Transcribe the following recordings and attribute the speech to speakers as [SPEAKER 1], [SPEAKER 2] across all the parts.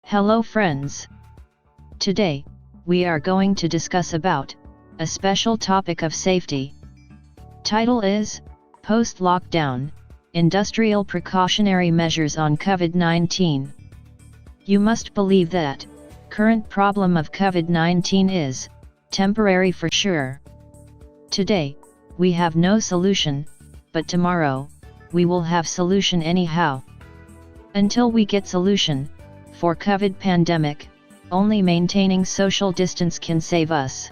[SPEAKER 1] Hello friends. Today, we are going to discuss about a special topic of safety. Title is Post-Lockdown, Industrial Precautionary Measures on COVID-19. You must believe that current problem of COVID-19 is temporary for sure. Today, we have no solution, but tomorrow, we will have solution anyhow. Until we get solution for COVID pandemic, only maintaining social distance can save us.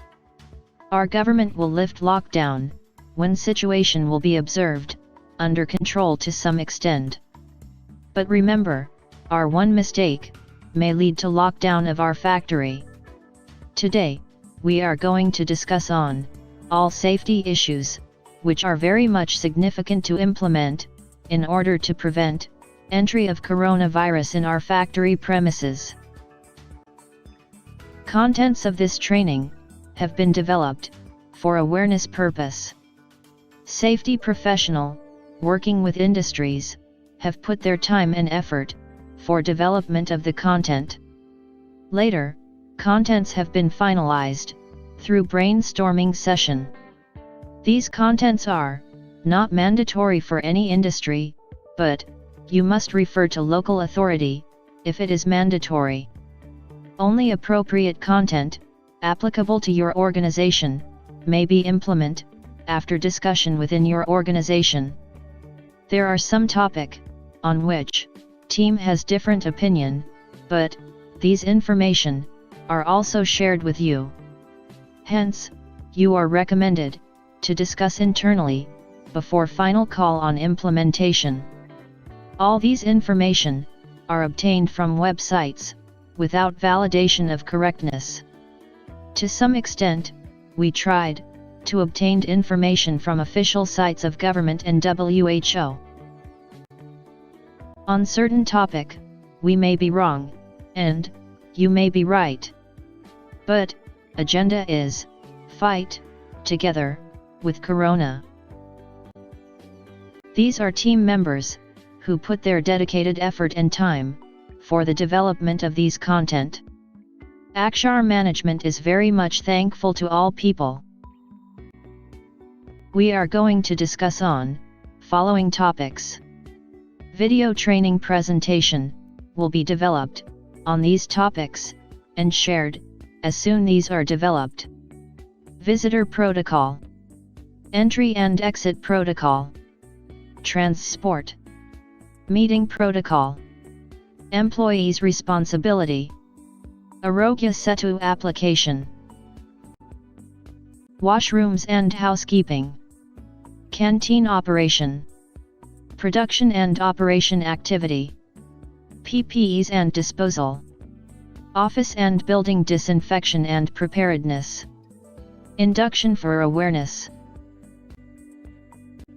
[SPEAKER 1] Our government will lift lockdown when situation will be observed under control to some extent. But remember, our one mistake may lead to lockdown of our factory. Today, we are going to discuss on all safety issues, which are very much significant to implement in order to prevent entry of coronavirus in our factory premises. Contents of this training have been developed for awareness purpose. Safety professional working with industries have put their time and effort for development of the content. Later, contents have been finalized through brainstorming session. These contents are not mandatory for any industry, but you must refer to local authority if it is mandatory. Only appropriate content applicable to your organization may be implemented after discussion within your organization. There are some topic on which team has different opinion, but these information are also shared with you. Hence, you are recommended to discuss internally before final call on implementation. All these information are obtained from websites without validation of correctness. To some extent, we tried to obtain information from official sites of government and WHO. On certain topic, we may be wrong, and you may be right. But agenda is fight together with Corona. These are team members who put their dedicated effort and time for the development of these content. AKSHAR management is very much thankful to all people. We are going to discuss on following topics. Video training presentation will be developed on these topics and shared as soon these are developed. Visitor protocol, entry and exit protocol, transport, meeting protocol, employees' responsibility, Arogya Setu application, washrooms and housekeeping, canteen operation, production and operation activity, PPEs and disposal, office and building disinfection and preparedness, induction for awareness,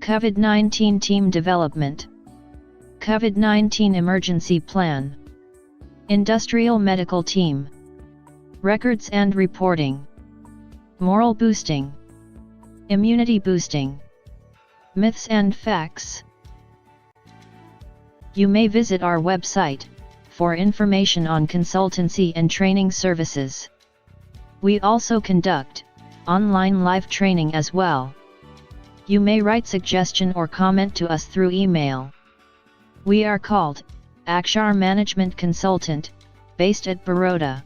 [SPEAKER 1] COVID-19 team development, COVID-19 emergency plan, industrial medical team, records and reporting, moral boosting, immunity boosting, myths and facts. You may visit our website for information on consultancy and training services. We also conduct online live training as well. You may write suggestion or comment to us through email. We are called AKSHAR Management Consultant, based at Baroda.